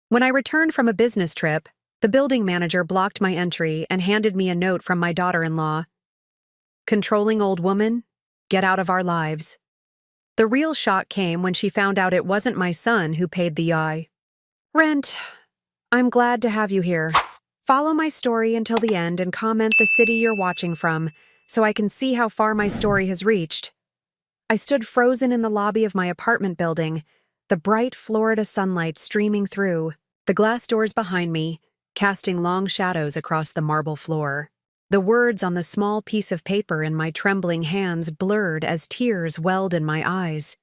When I returned from a business trip, the building manager blocked my entry and handed me a note from my daughter-in-law. Controlling old woman, get out of our lives. The real shock came when she found out it wasn't my son who paid the eye. Rent, I'm glad to have you here. Follow my story until the end and comment the city you're watching from, so I can see how far my story has reached. I stood frozen in the lobby of my apartment building, the bright Florida sunlight streaming through, the glass doors behind me, casting long shadows across the marble floor. The words on the small piece of paper in my trembling hands blurred as tears welled in my eyes.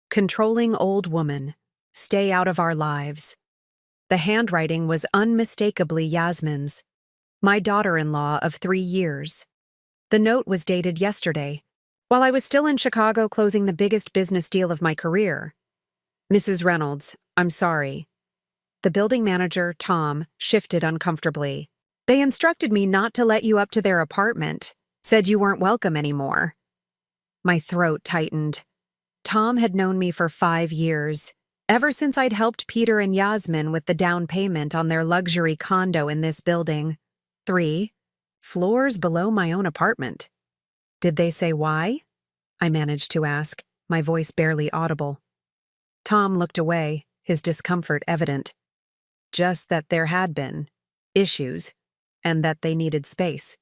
Controlling old woman, stay out of our lives. The handwriting was unmistakably Yasmin's, my daughter-in-law of 3 years. The note was dated yesterday, while I was still in Chicago closing the biggest business deal of my career. Mrs. Reynolds, I'm sorry. The building manager, Tom, shifted uncomfortably. They instructed me not to let you up to their apartment, said you weren't welcome anymore. My throat tightened. Tom had known me for 5 years, ever since I'd helped Peter and Yasmin with the down payment on their luxury condo in this building. 3 floors below my own apartment. Did they say why? I managed to ask, my voice barely audible. Tom looked away, his discomfort evident. Just that there had been issues, and that they needed space.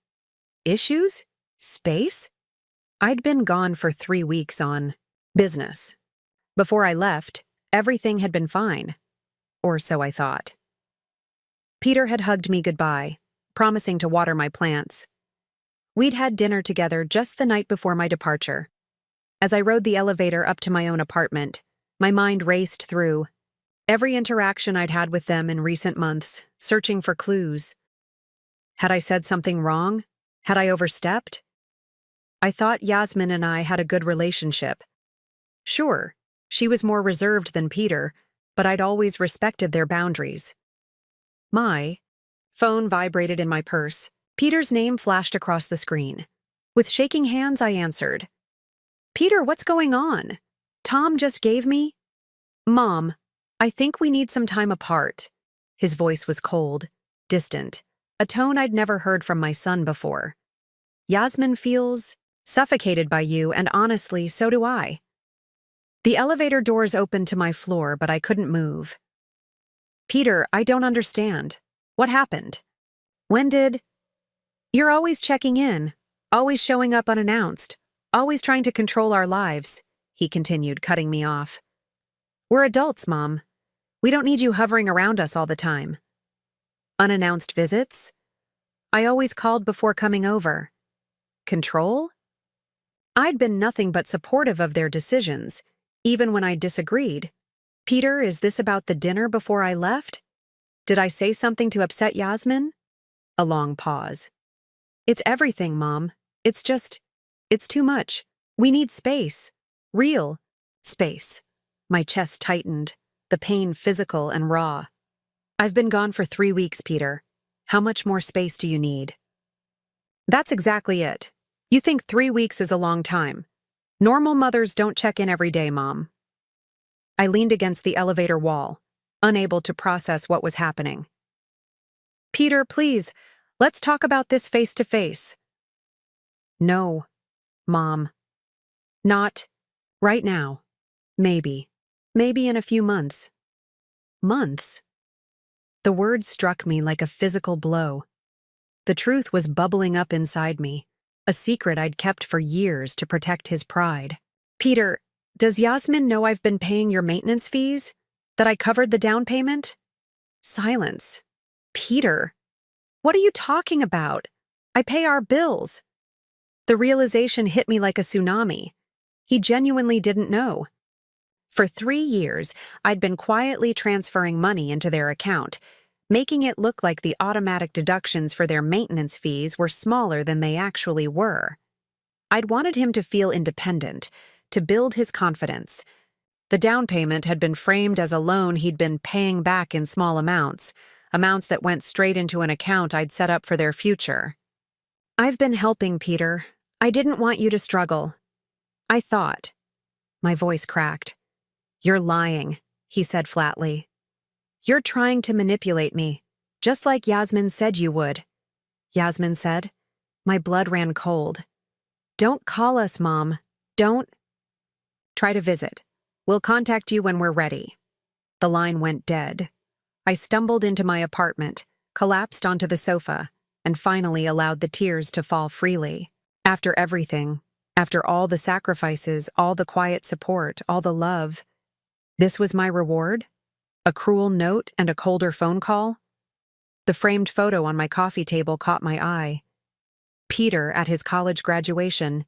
Issues? Space? I'd been gone for 3 weeks on business. Before I left, everything had been fine. Or so I thought. Peter had hugged me goodbye, promising to water my plants. We'd had dinner together just the night before my departure. As I rode the elevator up to my own apartment, my mind raced through every interaction I'd had with them in recent months, searching for clues. Had I said something wrong? Had I overstepped? I thought Yasmin and I had a good relationship. Sure, she was more reserved than Peter, but I'd always respected their boundaries. My phone vibrated in my purse. Peter's name flashed across the screen. With shaking hands, I answered. Peter, what's going on? Tom just gave me? Mom, I think we need some time apart. His voice was cold, distant, a tone I'd never heard from my son before. Yasmin feels suffocated by you, and honestly, so do I. The elevator doors opened to my floor, but I couldn't move. Peter, I don't understand. What happened? When did... You're always checking in, always showing up unannounced, always trying to control our lives, he continued, cutting me off. We're adults, Mom. We don't need you hovering around us all the time. Unannounced visits? I always called before coming over. Control? I'd been nothing but supportive of their decisions, even when I disagreed. Peter, is this about the dinner before I left? Did I say something to upset Yasmin? A long pause. It's everything, Mom. It's too much. We need space. Real space. My chest tightened, the pain physical and raw. I've been gone for 3 weeks, Peter. How much more space do you need? That's exactly it. You think 3 weeks is a long time. Normal mothers don't check in every day, Mom. I leaned against the elevator wall, unable to process what was happening. Peter, please, let's talk about this face to face. No, Mom. Not right now. Maybe. Maybe in a few months. Months? The words struck me like a physical blow. The truth was bubbling up inside me, a secret I'd kept for years to protect his pride. Peter, does Yasmin know I've been paying your maintenance fees? That I covered the down payment? Silence. Peter, what are you talking about? I pay our bills. The realization hit me like a tsunami. He genuinely didn't know. For 3 years, I'd been quietly transferring money into their account, making it look like the automatic deductions for their maintenance fees were smaller than they actually were. I'd wanted him to feel independent, to build his confidence. The down payment had been framed as a loan he'd been paying back in small amounts that went straight into an account I'd set up for their future. I've been helping, Peter. I didn't want you to struggle. I thought. My voice cracked. You're lying, he said flatly. "You're trying to manipulate me, just like Yasmin said you would." Yasmin said. My blood ran cold. "Don't call us, Mom. Don't." "Try to visit. We'll contact you when we're ready." The line went dead. I stumbled into my apartment, collapsed onto the sofa, and finally allowed the tears to fall freely. After everything, after all the sacrifices, all the quiet support, all the love, this was my reward? A cruel note and a colder phone call? The framed photo on my coffee table caught my eye. Peter at his college graduation,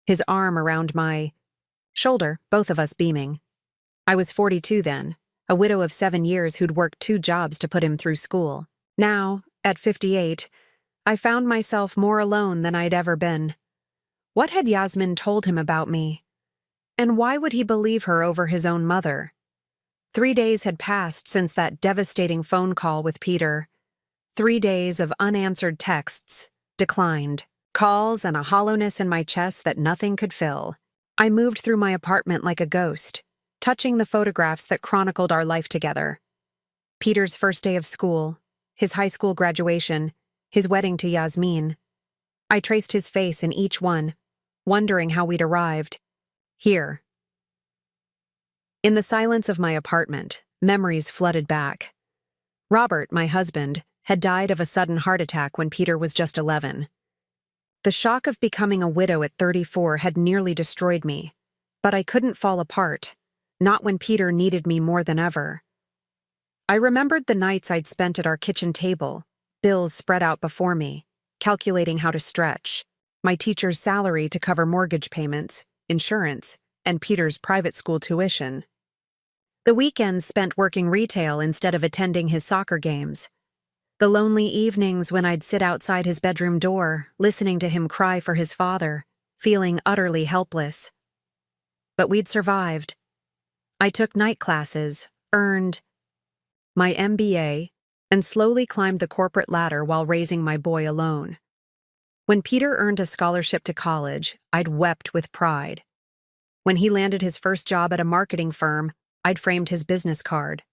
his arm around my shoulder, both of us beaming. I was 42 then, a widow of 7 years who'd worked 2 jobs to put him through school. Now, at 58, I found myself more alone than I'd ever been. What had Yasmin told him about me? And why would he believe her over his own mother? 3 days had passed since that devastating phone call with Peter. 3 days of unanswered texts, declined, calls, and a hollowness in my chest that nothing could fill. I moved through my apartment like a ghost, touching the photographs that chronicled our life together. Peter's first day of school, his high school graduation, his wedding to Yasmin. I traced his face in each one, wondering how we'd arrived. Here. In the silence of my apartment, memories flooded back. Robert, my husband, had died of a sudden heart attack when Peter was just 11. The shock of becoming a widow at 34 had nearly destroyed me, but I couldn't fall apart, not when Peter needed me more than ever. I remembered the nights I'd spent at our kitchen table, bills spread out before me, calculating how to stretch, my teacher's salary to cover mortgage payments, insurance, and Peter's private school tuition. The weekends spent working retail instead of attending his soccer games. The lonely evenings when I'd sit outside his bedroom door, listening to him cry for his father, feeling utterly helpless. But we'd survived. I took night classes, earned my MBA, and slowly climbed the corporate ladder while raising my boy alone. When Peter earned a scholarship to college, I'd wept with pride. When he landed his first job at a marketing firm, I'd framed his business card.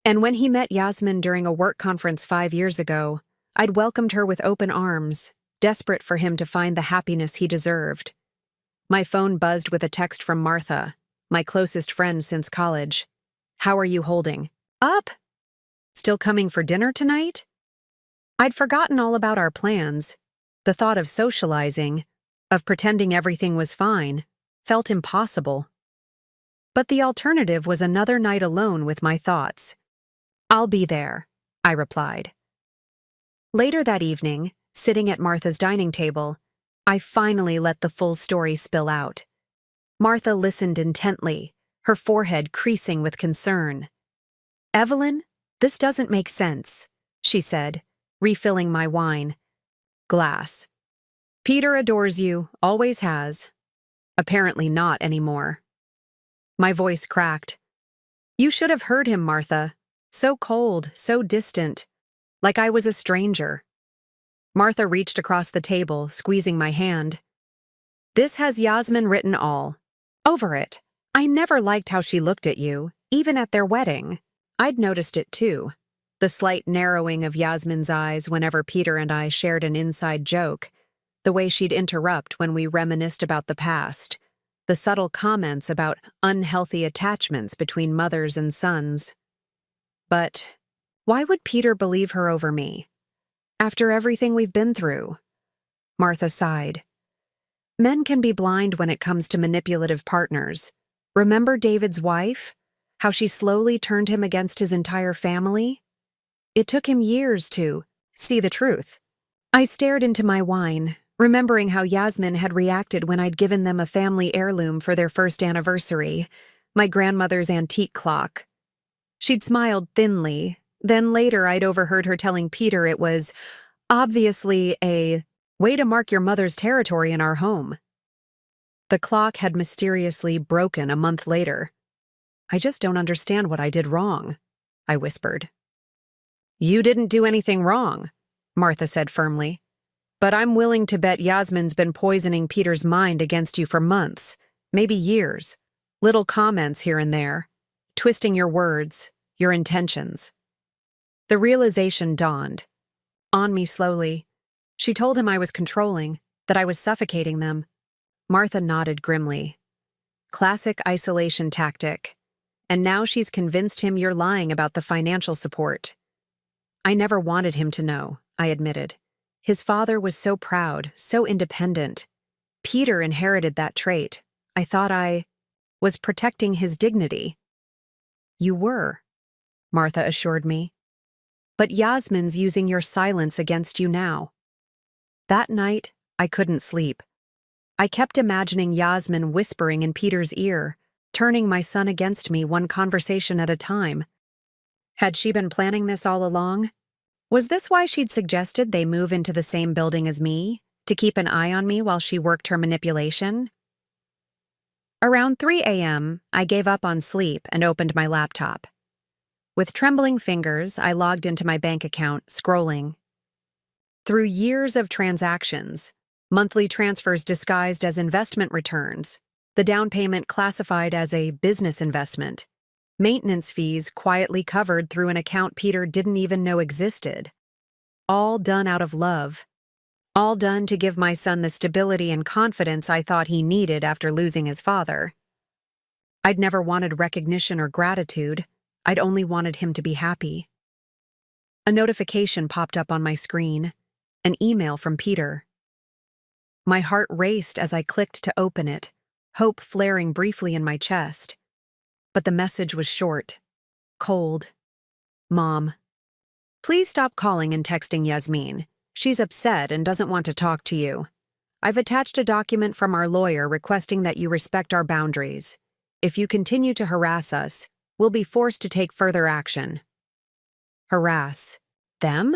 And when he met Yasmin during a work conference 5 years ago, I'd welcomed her with open arms, desperate for him to find the happiness he deserved. My phone buzzed with a text from Martha, my closest friend since college. "How are you holding?" "Up." "Still coming for dinner tonight?" I'd forgotten all about our plans. The thought of socializing, of pretending everything was fine, felt impossible. But the alternative was another night alone with my thoughts. "I'll be there," I replied. Later that evening, sitting at Martha's dining table, I finally let the full story spill out. Martha listened intently, her forehead creasing with concern. "Evelyn, this doesn't make sense," she said, refilling my wine glass. "Peter adores you, always has. Apparently not anymore." My voice cracked. "You should have heard him, Martha. So cold, so distant, like I was a stranger." Martha reached across the table, squeezing my hand. "This has Yasmin written all over it. I never liked how she looked at you, even at their wedding. I'd noticed it too. The slight narrowing of Yasmin's eyes whenever Peter and I shared an inside joke, the way she'd interrupt when we reminisced about the past, the subtle comments about unhealthy attachments between mothers and sons. But why would Peter believe her over me? After everything we've been through?" Martha sighed. "Men can be blind when it comes to manipulative partners. Remember David's wife? How she slowly turned him against his entire family? It took him years to see the truth." I stared into my wine, remembering how Yasmin had reacted when I'd given them a family heirloom for their first anniversary, my grandmother's antique clock. She'd smiled thinly, then later I'd overheard her telling Peter it was obviously a way to mark your mother's territory in our home. The clock had mysteriously broken a month later. "I just don't understand what I did wrong," I whispered. "You didn't do anything wrong," Martha said firmly. "But I'm willing to bet Yasmin's been poisoning Peter's mind against you for months, maybe years. Little comments here and there, twisting your words, your intentions. The realization dawned on me slowly. She told him I was controlling, that I was suffocating them. Martha nodded grimly. Classic isolation tactic. And now she's convinced him you're lying about the financial support. I never wanted him to know, I admitted. His father was so proud, so independent. Peter inherited that trait. I thought I was protecting his dignity. You were, Martha assured me. But Yasmin's using your silence against you now. That night, I couldn't sleep. I kept imagining Yasmin whispering in Peter's ear, turning my son against me one conversation at a time. Had she been planning this all along? Was this why she'd suggested they move into the same building as me, to keep an eye on me while she worked her manipulation? Around 3 a.m., I gave up on sleep and opened my laptop. With trembling fingers, I logged into my bank account, scrolling. Through years of transactions, monthly transfers disguised as investment returns, the down payment classified as a business investment, maintenance fees quietly covered through an account Peter didn't even know existed. All done out of love. All done to give my son the stability and confidence I thought he needed after losing his father. I'd never wanted recognition or gratitude. I'd only wanted him to be happy. A notification popped up on my screen, an email from Peter. My heart raced as I clicked to open it, hope flaring briefly in my chest. But the message was short, cold. Mom, please stop calling and texting Yasmin. She's upset and doesn't want to talk to you. I've attached a document from our lawyer requesting that you respect our boundaries. If you continue to harass us, we'll be forced to take further action. Harass them?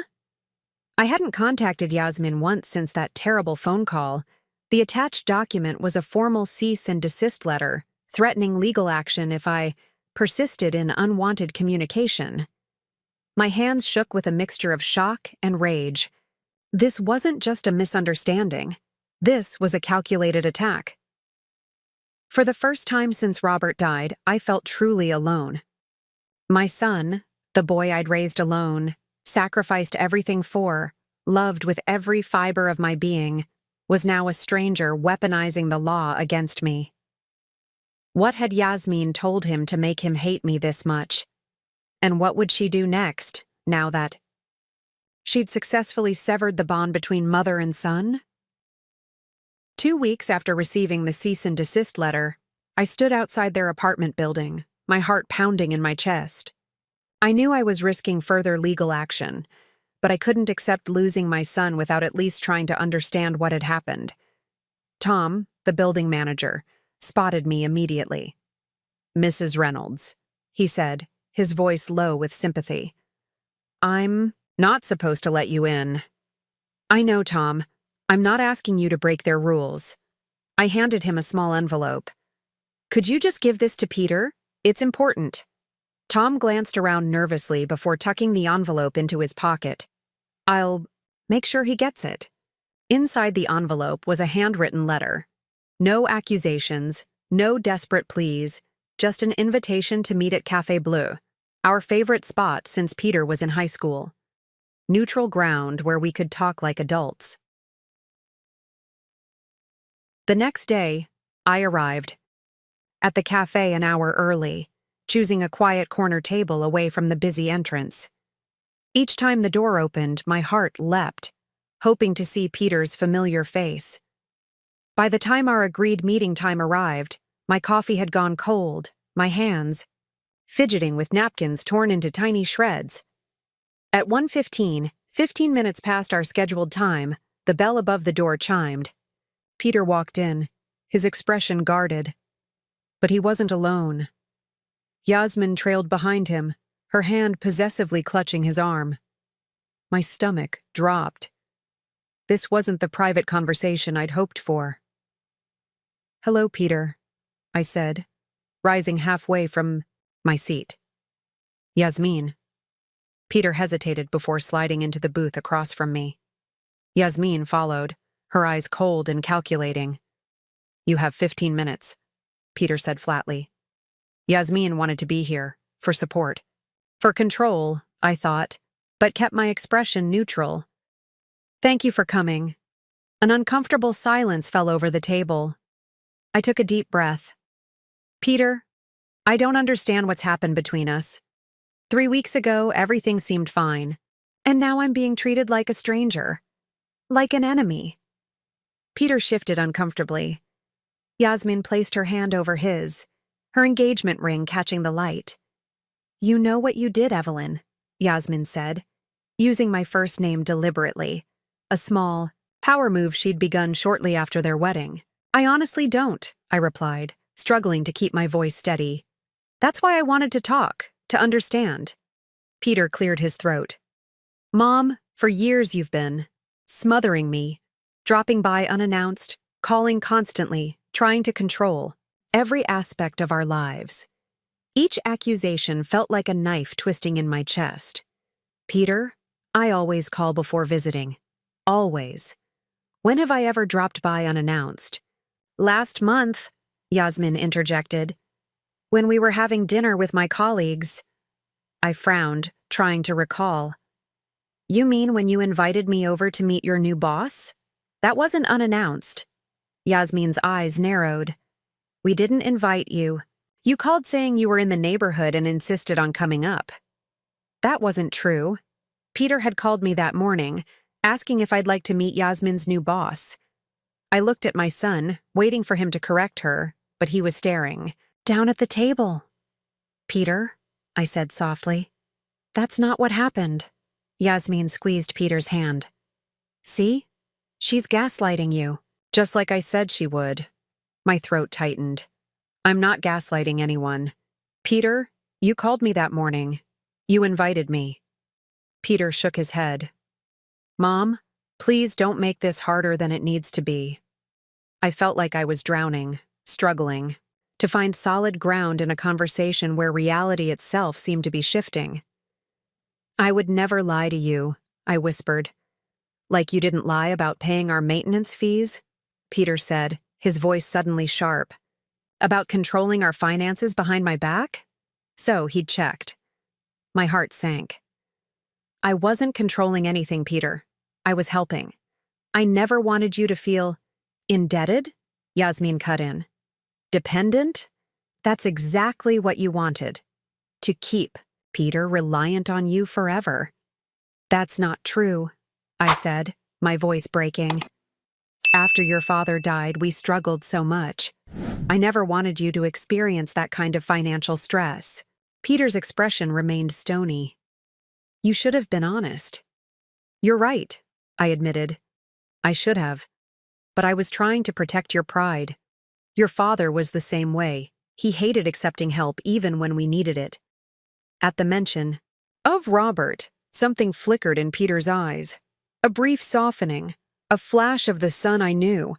I hadn't contacted Yasmin once since that terrible phone call. The attached document was a formal cease and desist letter, threatening legal action if I persisted in unwanted communication. My hands shook with a mixture of shock and rage. This wasn't just a misunderstanding. This was a calculated attack. For the first time since Robert died, I felt truly alone. My son, the boy I'd raised alone, sacrificed everything for, loved with every fiber of my being, was now a stranger weaponizing the law against me. What had Yasmin told him to make him hate me this much? And what would she do next, now that she'd successfully severed the bond between mother and son? 2 weeks after receiving the cease and desist letter, I stood outside their apartment building, my heart pounding in my chest. I knew I was risking further legal action, but I couldn't accept losing my son without at least trying to understand what had happened. Tom, the building manager, spotted me immediately. "Mrs. Reynolds," he said, his voice low with sympathy. "I'm not supposed to let you in." "I know, Tom. I'm not asking you to break their rules." I handed him a small envelope. "Could you just give this to Peter? It's important." Tom glanced around nervously before tucking the envelope into his pocket. "I'll make sure he gets it." Inside the envelope was a handwritten letter. No accusations, no desperate pleas, just an invitation to meet at Café Bleu, our favorite spot since Peter was in high school. Neutral ground where we could talk like adults. The next day, I arrived. At the cafe an hour early, choosing a quiet corner table away from the busy entrance. Each time the door opened, my heart leapt, hoping to see Peter's familiar face. By the time our agreed meeting time arrived, my coffee had gone cold, my hands fidgeting with napkins torn into tiny shreds. At 1:15, 15 minutes past our scheduled time, the bell above the door chimed. Peter walked in, his expression guarded. But he wasn't alone. Yasmin trailed behind him, her hand possessively clutching his arm. My stomach dropped. This wasn't the private conversation I'd hoped for. "Hello, Peter," I said, rising halfway from my seat. "Yasmin." Peter hesitated before sliding into the booth across from me. Yasmin followed, her eyes cold and calculating. "You have 15 minutes, Peter said flatly. Yasmin wanted to be here, for support. For control, I thought, but kept my expression neutral. "Thank you for coming." An uncomfortable silence fell over the table. I took a deep breath. "Peter, I don't understand what's happened between us. 3 weeks ago, everything seemed fine, and now I'm being treated like a stranger, like an enemy." Peter shifted uncomfortably. Yasmin placed her hand over his, her engagement ring catching the light. "You know what you did, Evelyn," Yasmin said, using my first name deliberately, a small, power move she'd begun shortly after their wedding. "I honestly don't," I replied, struggling to keep my voice steady. "That's why I wanted to talk, to understand." Peter cleared his throat. "Mom, for years you've been smothering me, dropping by unannounced, calling constantly, trying to control every aspect of our lives." Each accusation felt like a knife twisting in my chest. "Peter, I always call before visiting. Always. When have I ever dropped by unannounced?" "Last month," Yasmin interjected, "when we were having dinner with my colleagues." I frowned, trying to recall. "You mean when you invited me over to meet your new boss? That wasn't unannounced." Yasmin's eyes narrowed. "We didn't invite you. You called saying you were in the neighborhood and insisted on coming up." "That wasn't true. Peter had called me that morning, asking if I'd like to meet Yasmin's new boss." I looked at my son, waiting for him to correct her, but he was staring down at the table. "Peter," I said softly, "that's not what happened." Yasmin squeezed Peter's hand. "See? She's gaslighting you, just like I said she would." My throat tightened. "I'm not gaslighting anyone. Peter, you called me that morning. You invited me." Peter shook his head. "Mom, please don't make this harder than it needs to be." I felt like I was drowning, struggling, to find solid ground in a conversation where reality itself seemed to be shifting. "I would never lie to you," I whispered. "Like you didn't lie about paying our maintenance fees?" Peter said, his voice suddenly sharp. "About controlling our finances behind my back?" So he'd checked. My heart sank. "I wasn't controlling anything, Peter. I was helping. I never wanted you to feel indebted," Yasmin cut in. "Dependent? That's exactly what you wanted. To keep Peter reliant on you forever." "That's not true," I said, my voice breaking. "After your father died, we struggled so much. I never wanted you to experience that kind of financial stress." Peter's expression remained stony. "You should have been honest." "You're right," I admitted. "I should have. But I was trying to protect your pride. Your father was the same way. He hated accepting help even when we needed it." At the mention of Robert, something flickered in Peter's eyes. A brief softening, a flash of the son I knew.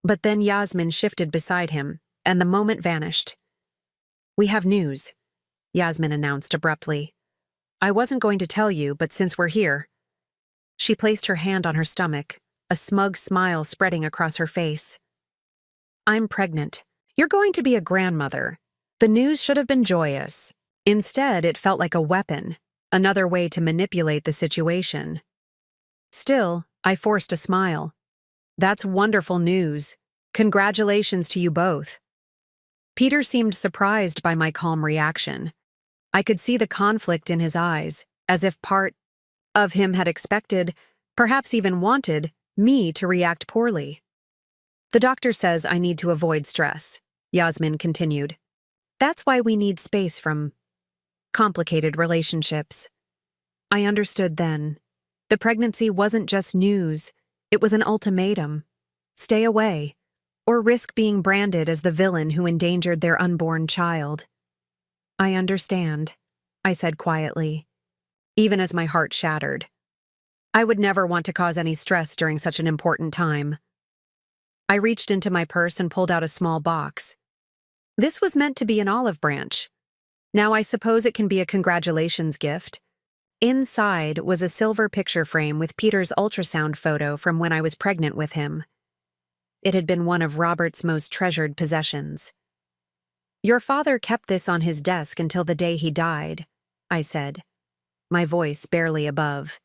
But then Yasmin shifted beside him, and the moment vanished. "We have news," Yasmin announced abruptly. "I wasn't going to tell you, but since we're here." She placed her hand on her stomach, a smug smile spreading across her face. "I'm pregnant. You're going to be a grandmother." The news should have been joyous. Instead, it felt like a weapon, another way to manipulate the situation. Still, I forced a smile. "That's wonderful news. Congratulations to you both." Peter seemed surprised by my calm reaction. I could see the conflict in his eyes, as if part of him had expected, perhaps even wanted, me to react poorly. "The doctor says I need to avoid stress," Yasmin continued. "That's why we need space from complicated relationships." I understood then. The pregnancy wasn't just news, it was an ultimatum. Stay away, or risk being branded as the villain who endangered their unborn child. "I understand," I said quietly, even as my heart shattered. I would never want to cause any stress during such an important time. I reached into my purse and pulled out a small box. This was meant to be an olive branch. Now I suppose it can be a congratulations gift. Inside was a silver picture frame with Peter's ultrasound photo from when I was pregnant with him. It had been one of Robert's most treasured possessions. "Your father kept this on his desk until the day he died," I said. my voice barely above.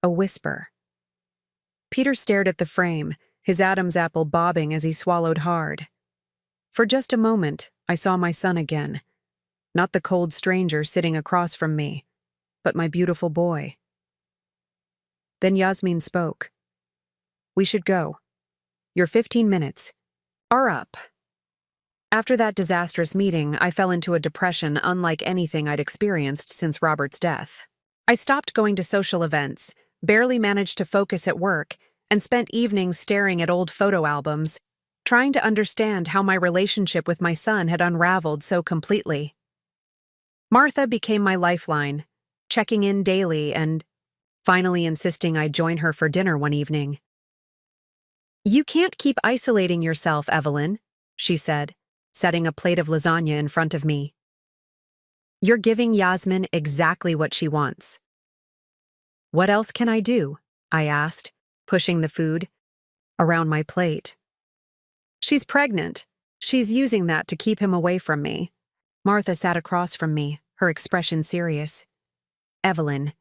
A whisper. Peter stared at the frame, his Adam's apple bobbing as he swallowed hard. For just a moment, I saw my son again. Not the cold stranger sitting across from me, but my beautiful boy. Then Yasmin spoke. "We should go. Your 15 minutes are up." After that disastrous meeting, I fell into a depression unlike anything I'd experienced since Robert's death. I stopped going to social events, barely managed to focus at work, and spent evenings staring at old photo albums, trying to understand how my relationship with my son had unraveled so completely. Martha became my lifeline, checking in daily and finally insisting I join her for dinner one evening. "You can't keep isolating yourself, Evelyn," she said, setting a plate of lasagna in front of me. "You're giving Yasmin exactly what she wants." "What else can I do?" I asked, pushing the food around my plate. "She's pregnant. She's using that to keep him away from me." Martha sat across from me, her expression serious. "Evelyn,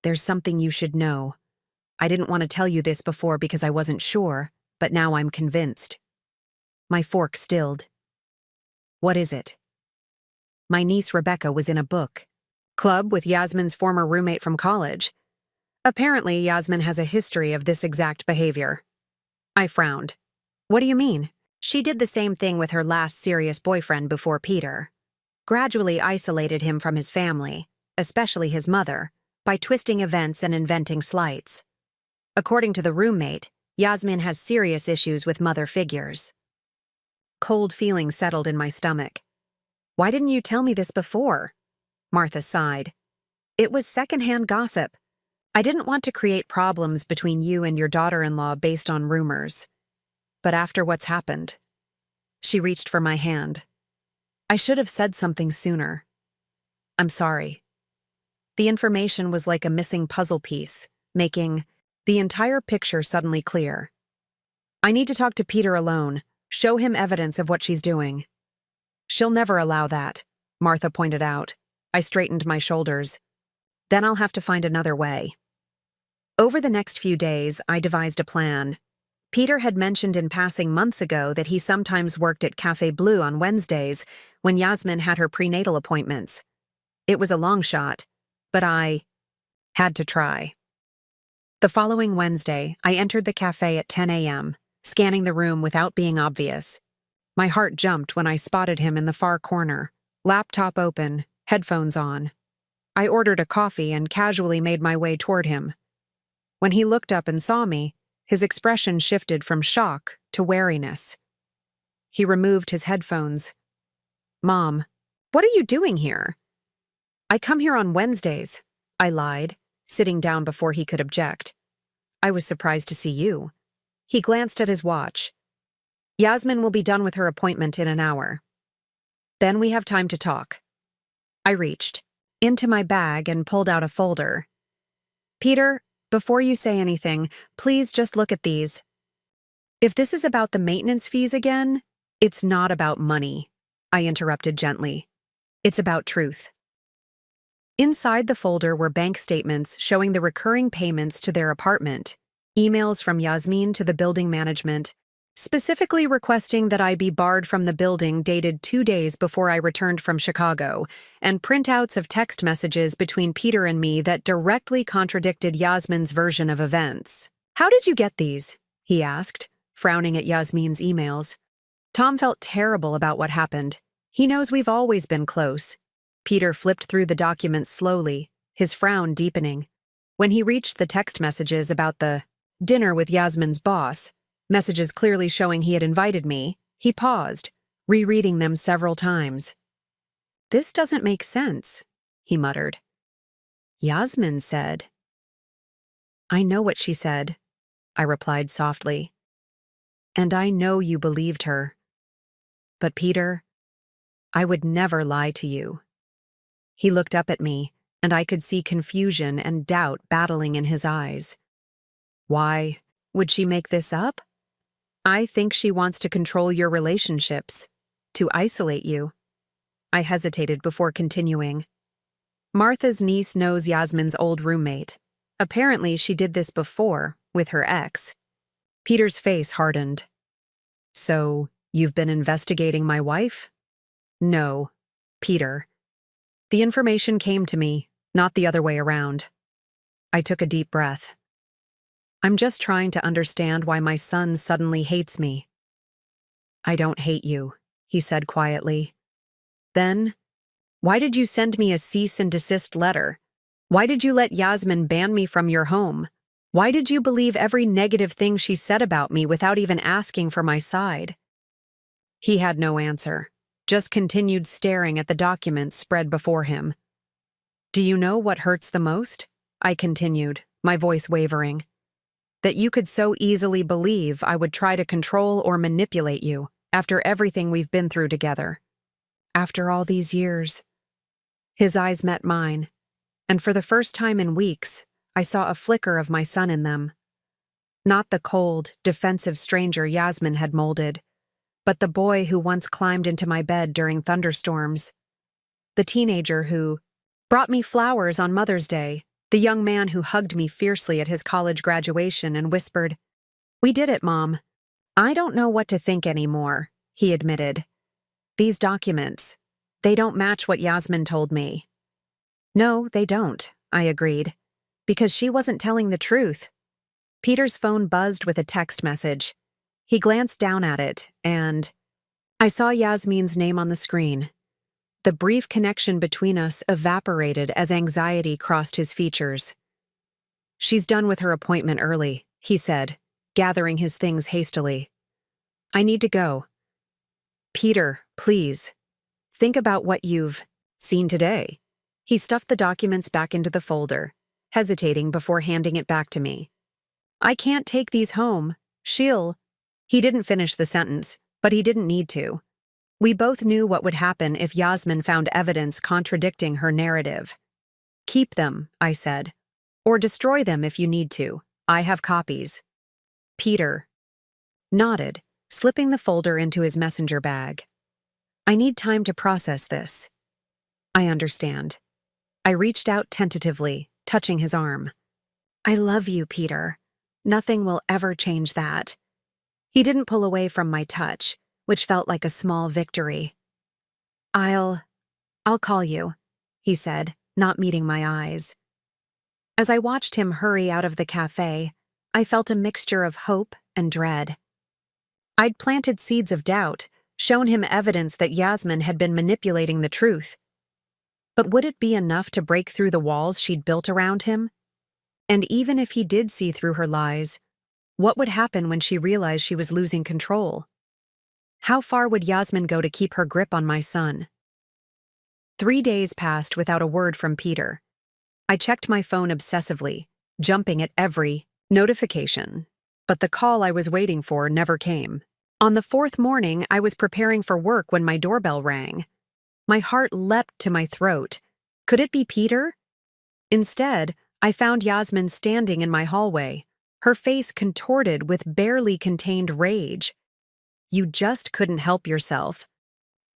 there's something you should know. I didn't want to tell you this before because I wasn't sure, but now I'm convinced." My fork stilled. "What is it?" "My niece Rebecca was in a book club with Yasmin's former roommate from college. Apparently, Yasmin has a history of this exact behavior." I frowned. "What do you mean?" "She did the same thing with her last serious boyfriend before Peter. Gradually isolated him from his family, especially his mother, by twisting events and inventing slights. According to the roommate, Yasmin has serious issues with mother figures." Cold feelings settled in my stomach. "Why didn't you tell me this before?" Martha sighed. "It was secondhand gossip. I didn't want to create problems between you and your daughter-in-law based on rumors. But after what's happened..." She reached for my hand. "I should have said something sooner. I'm sorry." The information was like a missing puzzle piece, making the entire picture suddenly clear. "I need to talk to Peter alone, show him evidence of what she's doing." "She'll never allow that," Martha pointed out. I straightened my shoulders. "Then I'll have to find another way." Over the next few days, I devised a plan. Peter had mentioned in passing months ago that he sometimes worked at Café Bleu on Wednesdays when Yasmin had her prenatal appointments. It was a long shot, but I had to try. The following Wednesday, I entered the cafe at 10 a.m., scanning the room without being obvious. My heart jumped when I spotted him in the far corner, laptop open, headphones on. I ordered a coffee and casually made my way toward him. When he looked up and saw me, his expression shifted from shock to wariness. He removed his headphones. "Mom, what are you doing here?" "I come here on Wednesdays," I lied, sitting down before he could object. "I was surprised to see you." He glanced at his watch. "Yasmin will be done with her appointment in an hour. Then we have time to talk." I reached into my bag and pulled out a folder. "Peter, before you say anything, please just look at these. If this is about the maintenance fees again, it's not about money," I interrupted gently. "It's about truth." Inside the folder were bank statements showing the recurring payments to their apartment, emails from Yasmin to the building management, specifically requesting that I be barred from the building dated 2 days before I returned from Chicago, and printouts of text messages between Peter and me that directly contradicted Yasmin's version of events. "How did you get these?" he asked, frowning at Yasmin's emails. Tom felt terrible about what happened. He knows we've always been close. Peter flipped through the documents slowly, his frown deepening. When he reached the text messages about the dinner with Yasmin's boss, messages clearly showing he had invited me, he paused, rereading them several times. "This doesn't make sense," he muttered. "Yasmin said..." "I know what she said," I replied softly. "And I know you believed her. But Peter, I would never lie to you." He looked up at me, and I could see confusion and doubt battling in his eyes. "Why would she make this up?" "I think she wants to control your relationships, to isolate you." I hesitated before continuing. Martha's niece knows Yasmin's old roommate. Apparently, she did this before, with her ex. Peter's face hardened. So, you've been investigating my wife? No, Peter. The information came to me, not the other way around. I took a deep breath. I'm just trying to understand why my son suddenly hates me. I don't hate you, he said quietly. Then, why did you send me a cease and desist letter? Why did you let Yasmin ban me from your home? Why did you believe every negative thing she said about me without even asking for my side? He had no answer, just continued staring at the documents spread before him. Do you know what hurts the most? I continued, my voice wavering. That you could so easily believe I would try to control or manipulate you after everything we've been through together. After all these years. His eyes met mine, and for the first time in weeks, I saw a flicker of my son in them. Not the cold, defensive stranger Yasmin had molded, but the boy who once climbed into my bed during thunderstorms. The teenager who brought me flowers on Mother's Day, the young man who hugged me fiercely at his college graduation and whispered, "We did it, Mom." I don't know what to think anymore, he admitted. These documents, they don't match what Yasmin told me. No, they don't, I agreed, because she wasn't telling the truth. Peter's phone buzzed with a text message. He glanced down at it, and I saw Yasmin's name on the screen. The brief connection between us evaporated as anxiety crossed his features. She's done with her appointment early, he said, gathering his things hastily. I need to go. Peter, please. Think about what you've seen today. He stuffed the documents back into the folder, hesitating before handing it back to me. I can't take these home. He didn't finish the sentence, but he didn't need to. We both knew what would happen if Yasmin found evidence contradicting her narrative. Keep them, I said. Or destroy them if you need to. I have copies. Peter nodded, slipping the folder into his messenger bag. I need time to process this. I understand. I reached out tentatively, touching his arm. I love you, Peter. Nothing will ever change that. He didn't pull away from my touch, which felt like a small victory. I'll call you, he said, not meeting my eyes. As I watched him hurry out of the cafe, I felt a mixture of hope and dread. I'd planted seeds of doubt, shown him evidence that Yasmin had been manipulating the truth. But would it be enough to break through the walls she'd built around him? And even if he did see through her lies, what would happen when she realized she was losing control? How far would Yasmin go to keep her grip on my son? 3 days passed without a word from Peter. I checked my phone obsessively, jumping at every notification. But the call I was waiting for never came. On the 4th morning, I was preparing for work when my doorbell rang. My heart leapt to my throat. Could it be Peter? Instead, I found Yasmin standing in my hallway, her face contorted with barely contained rage. You just couldn't help yourself.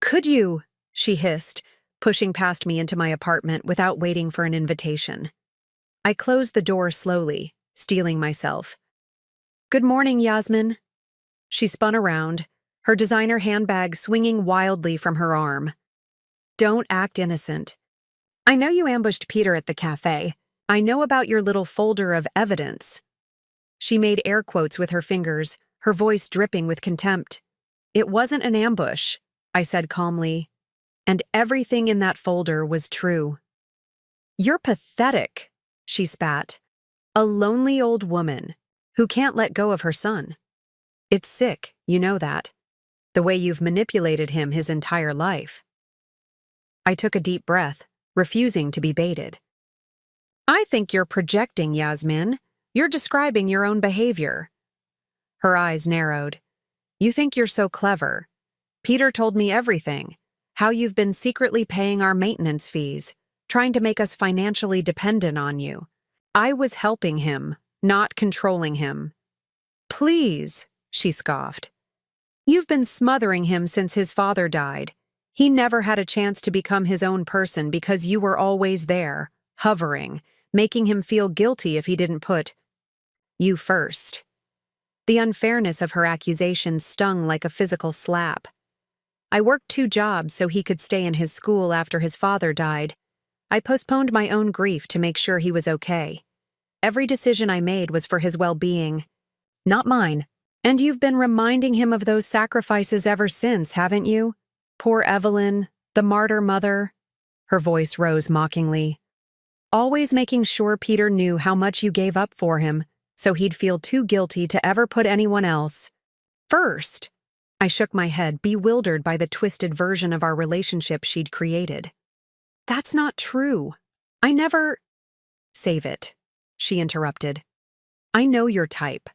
Could you? She hissed, pushing past me into my apartment without waiting for an invitation. I closed the door slowly, steeling myself. Good morning, Yasmin. She spun around, her designer handbag swinging wildly from her arm. Don't act innocent. I know you ambushed Peter at the cafe. I know about your little folder of evidence. She made air quotes with her fingers, her voice dripping with contempt. It wasn't an ambush, I said calmly, and everything in that folder was true. You're pathetic, she spat. A lonely old woman who can't let go of her son. It's sick, you know that. The way you've manipulated him his entire life. I took a deep breath, refusing to be baited. I think you're projecting, Yasmin. You're describing your own behavior. Her eyes narrowed. You think you're so clever. Peter told me everything. How you've been secretly paying our maintenance fees, trying to make us financially dependent on you. I was helping him, not controlling him. Please, she scoffed. You've been smothering him since his father died. He never had a chance to become his own person because you were always there, hovering, making him feel guilty if he didn't put you first. The unfairness of her accusation stung like a physical slap. I worked 2 jobs so he could stay in his school after his father died. I postponed my own grief to make sure he was okay. Every decision I made was for his well-being, not mine. And you've been reminding him of those sacrifices ever since, haven't you? Poor Evelyn, the martyr mother. Her voice rose mockingly. Always making sure Peter knew how much you gave up for him, so he'd feel too guilty to ever put anyone else first. I shook my head, bewildered by the twisted version of our relationship she'd created. That's not true. I never— Save it, she interrupted. I know your type.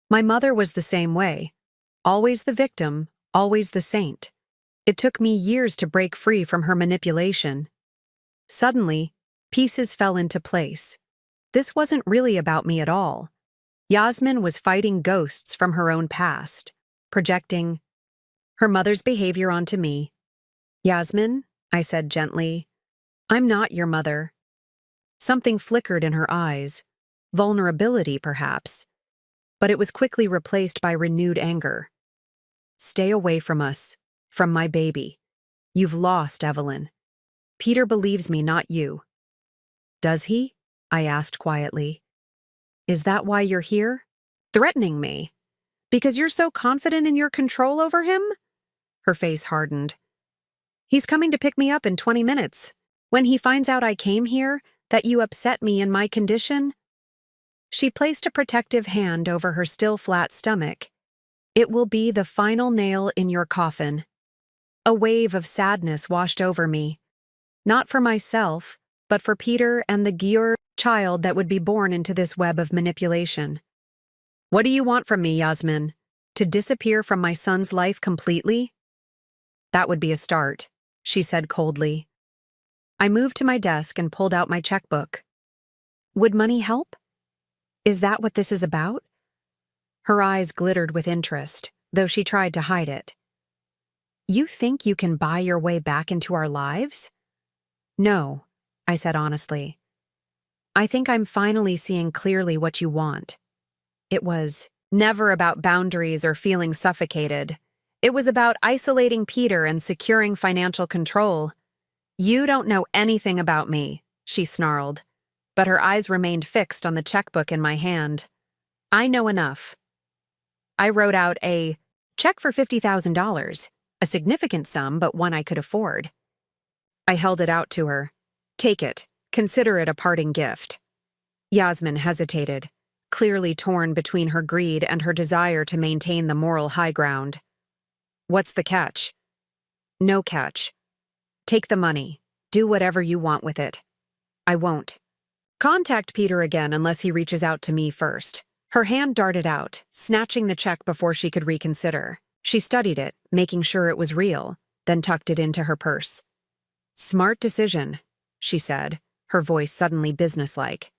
My mother was the same way. Always the victim, always the saint. It took me years to break free from her manipulation. Suddenly, pieces fell into place. This wasn't really about me at all. Yasmin was fighting ghosts from her own past, projecting her mother's behavior onto me. Yasmin, I said gently, I'm not your mother. Something flickered in her eyes, vulnerability perhaps, but it was quickly replaced by renewed anger. Stay away from us, from my baby. You've lost Evelyn. Peter believes me, not you. Does he? I asked quietly. Is that why you're here? Threatening me? Because you're so confident in your control over him? Her face hardened. He's coming to pick me up in 20 minutes. When he finds out I came here, that you upset me in my condition— She placed a protective hand over her still flat stomach. It will be the final nail in your coffin. A wave of sadness washed over me. Not for myself, but for Peter and the grandchild that would be born into this web of manipulation. What do you want from me, Yasmin? To disappear from my son's life completely? That would be a start, she said coldly. I moved to my desk and pulled out my checkbook. Would money help? Is that what this is about? Her eyes glittered with interest, though she tried to hide it. You think you can buy your way back into our lives? No, I said honestly. I think I'm finally seeing clearly what you want. It was never about boundaries or feeling suffocated. It was about isolating Peter and securing financial control. You don't know anything about me, she snarled, but her eyes remained fixed on the checkbook in my hand. I know enough. I wrote out a check for $50,000, a significant sum, but one I could afford. I held it out to her. Take it. Consider it a parting gift. Yasmin hesitated, clearly torn between her greed and her desire to maintain the moral high ground. What's the catch? No catch. Take the money. Do whatever you want with it. I won't. Contact Peter again unless he reaches out to me first. Her hand darted out, snatching the check before she could reconsider. She studied it, making sure it was real, then tucked it into her purse. Smart decision, she said, her voice suddenly businesslike.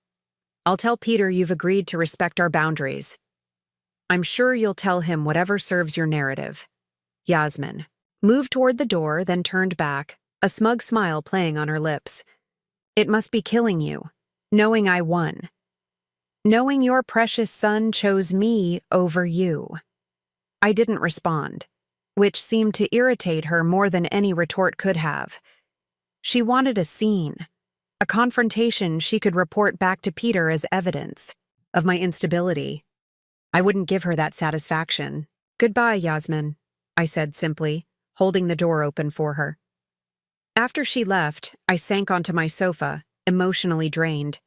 I'll tell Peter you've agreed to respect our boundaries. I'm sure you'll tell him whatever serves your narrative. Yasmin moved toward the door, then turned back, a smug smile playing on her lips. It must be killing you, knowing I won. Knowing your precious son chose me over you. I didn't respond, which seemed to irritate her more than any retort could have. She wanted a scene, a confrontation she could report back to Peter as evidence of my instability. I wouldn't give her that satisfaction. Goodbye, Yasmin, I said simply, holding the door open for her. After she left, I sank onto my sofa, emotionally drained.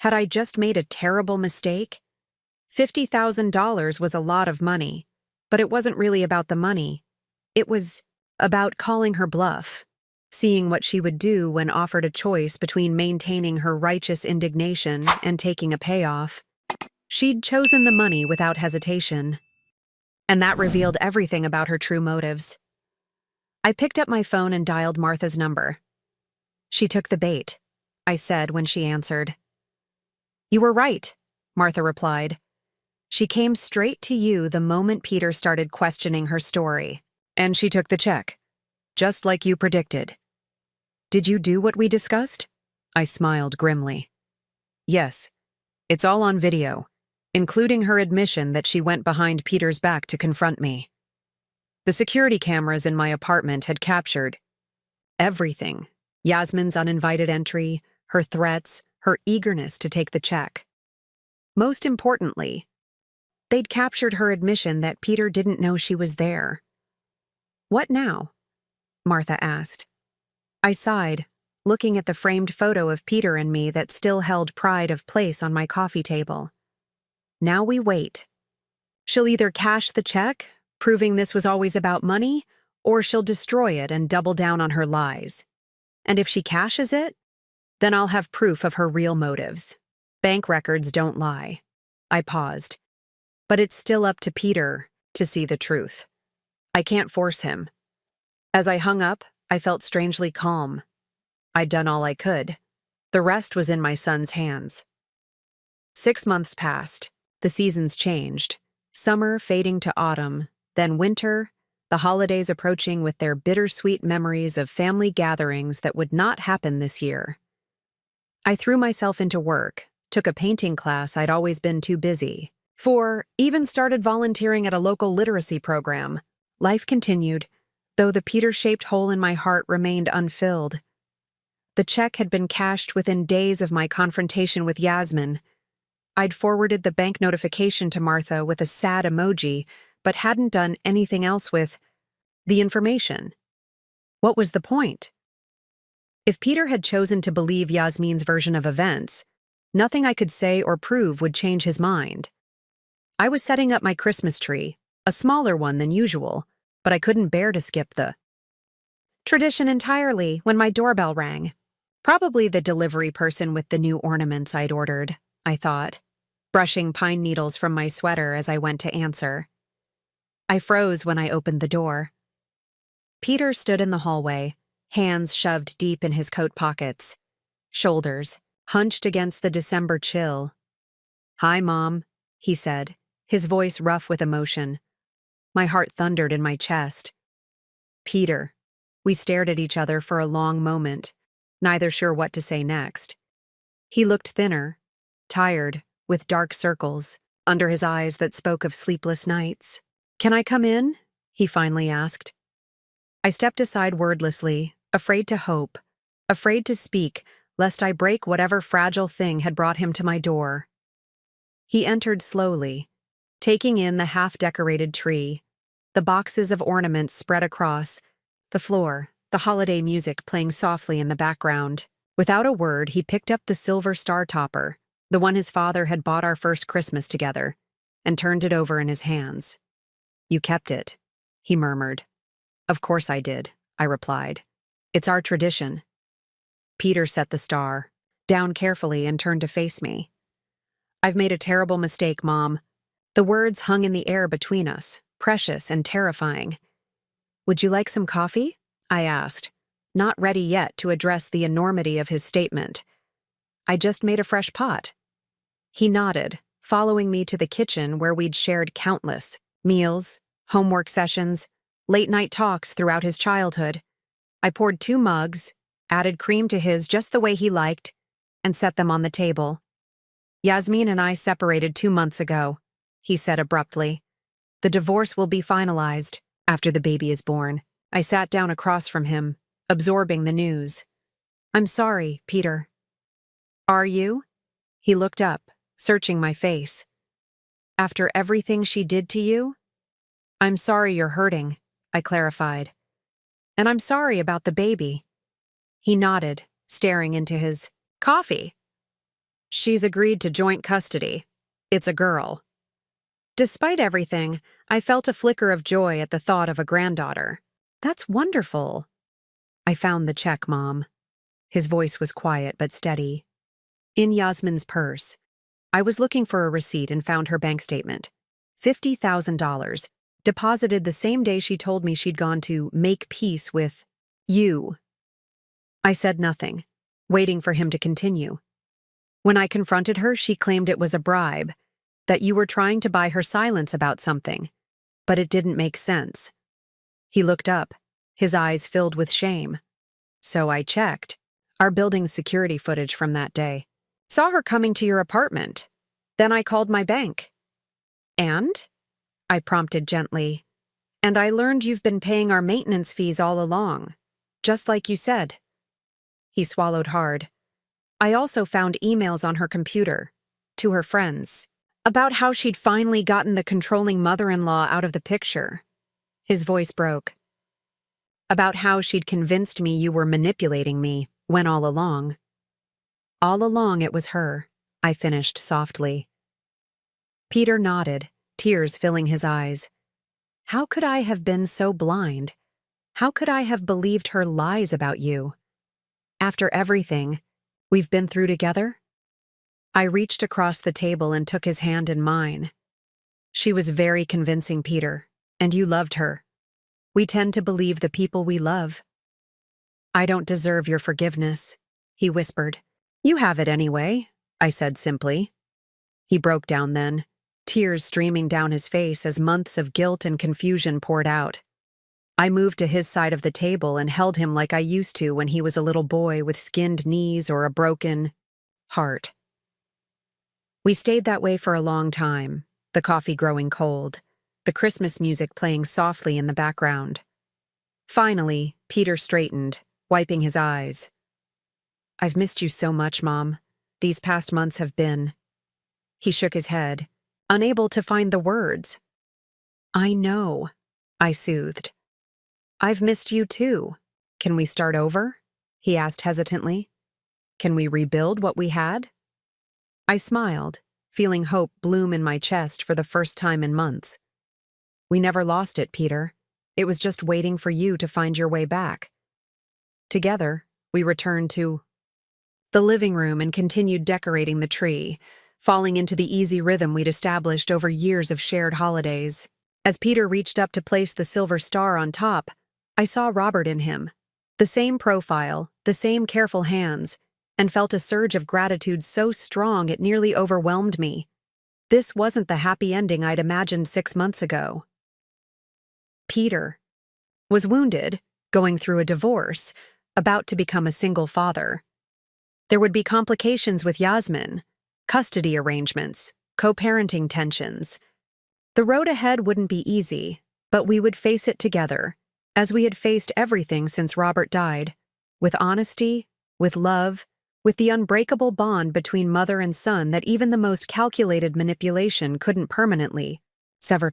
Had I just made a terrible mistake? $50,000 was a lot of money, but it wasn't really about the money. It was about calling her bluff, seeing what she would do when offered a choice between maintaining her righteous indignation and taking a payoff. She'd chosen the money without hesitation, and that revealed everything about her true motives. I picked up my phone and dialed Martha's number. She took the bait, I said when she answered. You were right, Martha replied. She came straight to you the moment Peter started questioning her story, and she took the check. just like you predicted. Did you do what we discussed? I smiled grimly. Yes, it's all on video, including her admission that she went behind Peter's back to confront me. The security cameras in my apartment had captured everything. Yasmin's uninvited entry, her threats, her eagerness to take the check. Most importantly, they'd captured her admission that Peter didn't know she was there. What now? Martha asked. I sighed, looking at the framed photo of Peter and me that still held pride of place on my coffee table. Now we wait. She'll either cash the check, proving this was always about money, or she'll destroy it and double down on her lies. And if she cashes it, then I'll have proof of her real motives. Bank records don't lie. I paused. But it's still up to Peter to see the truth. I can't force him. As I hung up, I felt strangely calm. I'd done all I could. The rest was in my son's hands. 6 months passed. The seasons changed. Summer fading to autumn, then winter, the holidays approaching with their bittersweet memories of family gatherings that would not happen this year. I threw myself into work, took a painting class I'd always been too busy for, even started volunteering at a local literacy program. Life continued, though the Peter-shaped hole in my heart remained unfilled. The check had been cashed within days of my confrontation with Yasmin. I'd forwarded the bank notification to Martha with a sad emoji, but hadn't done anything else with the information. What was the point? If Peter had chosen to believe Yasmin's version of events, nothing I could say or prove would change his mind. I was setting up my Christmas tree, a smaller one than usual, but I couldn't bear to skip the tradition entirely when my doorbell rang. Probably the delivery person with the new ornaments I'd ordered, I thought, brushing pine needles from my sweater as I went to answer. I froze when I opened the door. Peter stood in the hallway, hands shoved deep in his coat pockets, shoulders hunched against the December chill. "Hi, Mom," he said, his voice rough with emotion. My heart thundered in my chest. Peter. We stared at each other for a long moment, neither sure what to say next. He looked thinner, tired, with dark circles under his eyes that spoke of sleepless nights. "Can I come in?" he finally asked. I stepped aside wordlessly, afraid to hope, afraid to speak, lest I break whatever fragile thing had brought him to my door. He entered slowly, taking in the half-decorated tree, the boxes of ornaments spread across the floor, the holiday music playing softly in the background. Without a word, he picked up the silver star topper, the one his father had bought our first Christmas together, and turned it over in his hands. "You kept it," he murmured. "Of course I did," I replied. "It's our tradition." Peter set the star down carefully and turned to face me. "I've made a terrible mistake, Mom." The words hung in the air between us, precious and terrifying. "Would you like some coffee?" I asked, not ready yet to address the enormity of his statement. "I just made a fresh pot." He nodded, following me to the kitchen where we'd shared countless meals, homework sessions, late-night talks throughout his childhood. I poured 2 mugs, added cream to his just the way he liked, and set them on the table. "Yasmin and I separated 2 months ago," he said abruptly. "The divorce will be finalized after the baby is born." I sat down across from him, absorbing the news. "I'm sorry, Peter." "Are you?" He looked up, searching my face. "After everything she did to you?" "I'm sorry you're hurting," I clarified. "And I'm sorry about the baby." He nodded, staring into his coffee. "She's agreed to joint custody. It's a girl." Despite everything, I felt a flicker of joy at the thought of a granddaughter. "That's wonderful." "I found the check, Mom." His voice was quiet but steady. "In Yasmin's purse. I was looking for a receipt and found her bank statement. $50,000, deposited the same day she told me she'd gone to make peace with you." I said nothing, waiting for him to continue. "When I confronted her, she claimed it was a bribe, that you were trying to buy her silence about something, but it didn't make sense." He looked up, his eyes filled with shame. So I checked our building's security footage from that day. Saw her coming to your apartment. Then I called my bank. And? I prompted gently. And I learned you've been paying our maintenance fees all along, just like you said. He swallowed hard. I also found emails on her computer, to her friends, about how she'd finally gotten the controlling mother-in-law out of the picture. His voice broke. About how she'd convinced me you were manipulating me, when all along. All along it was her, I finished softly. Peter nodded, tears filling his eyes. How could I have been so blind? How could I have believed her lies about you? After everything we've been through together? I reached across the table and took his hand in mine. She was very convincing, Peter, and you loved her. We tend to believe the people we love. I don't deserve your forgiveness, he whispered. You have it anyway, I said simply. He broke down then, tears streaming down his face as months of guilt and confusion poured out. I moved to his side of the table and held him like I used to when he was a little boy with skinned knees or a broken heart. We stayed that way for a long time, the coffee growing cold, the Christmas music playing softly in the background. Finally, Peter straightened, wiping his eyes. I've missed you so much, Mom. These past months have been. He shook his head, unable to find the words. I know, I soothed. I've missed you too. Can we start over? He asked hesitantly. Can we rebuild what we had? I smiled, feeling hope bloom in my chest for the first time in months. We never lost it, Peter. It was just waiting for you to find your way back. Together, we returned to the living room and continued decorating the tree, falling into the easy rhythm we'd established over years of shared holidays. As Peter reached up to place the silver star on top, I saw Robert in him. The same profile, the same careful hands, and felt a surge of gratitude so strong it nearly overwhelmed me. This wasn't the happy ending I'd imagined 6 months ago. Peter was wounded, going through a divorce, about to become a single father. There would be complications with Yasmin, custody arrangements, co-parenting tensions. The road ahead wouldn't be easy, but we would face it together, as we had faced everything since Robert died, with honesty, with love, with the unbreakable bond between mother and son that even the most calculated manipulation couldn't permanently sever.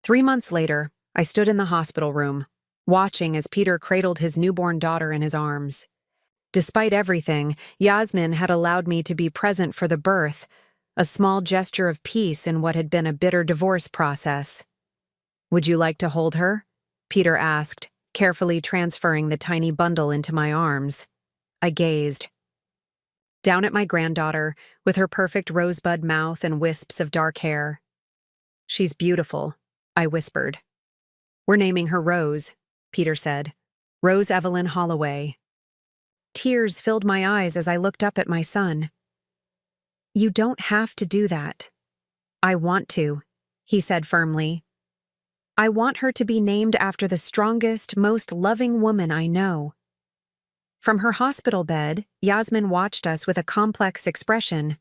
3 months later, I stood in the hospital room, watching as Peter cradled his newborn daughter in his arms. Despite everything, Yasmin had allowed me to be present for the birth, a small gesture of peace in what had been a bitter divorce process. Would you like to hold her? Peter asked, carefully transferring the tiny bundle into my arms. I gazed. Down at my granddaughter, with her perfect rosebud mouth and wisps of dark hair. She's beautiful, I whispered. We're naming her Rose, Peter said. Rose Evelyn Holloway. Tears filled my eyes as I looked up at my son. You don't have to do that. I want to, he said firmly. I want her to be named after the strongest, most loving woman I know. From her hospital bed, Yasmin watched us with a complex expression,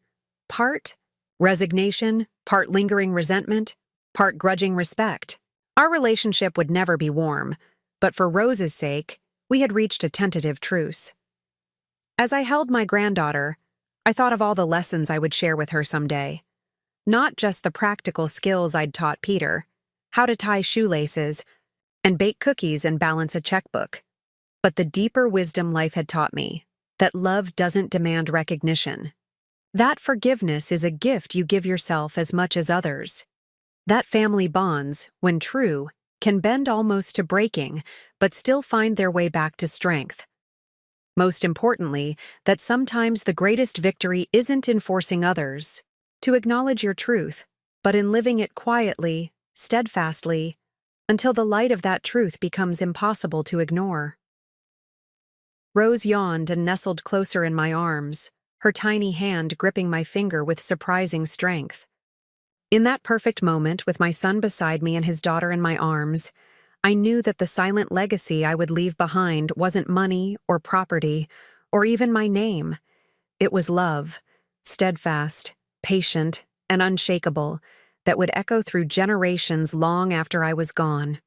part resignation, part lingering resentment, part grudging respect. Our relationship would never be warm, but for Rose's sake, we had reached a tentative truce. As I held my granddaughter, I thought of all the lessons I would share with her someday. Not just the practical skills I'd taught Peter, how to tie shoelaces, and bake cookies and balance a checkbook, but the deeper wisdom life had taught me, that love doesn't demand recognition. That forgiveness is a gift you give yourself as much as others. That family bonds, when true, can bend almost to breaking, but still find their way back to strength. Most importantly, that sometimes the greatest victory isn't in forcing others to acknowledge your truth, but in living it quietly, steadfastly, until the light of that truth becomes impossible to ignore. Rose yawned and nestled closer in my arms, her tiny hand gripping my finger with surprising strength. In that perfect moment, with my son beside me and his daughter in my arms, I knew that the silent legacy I would leave behind wasn't money or property or even my name. It was love, steadfast, patient, and unshakable, that would echo through generations long after I was gone.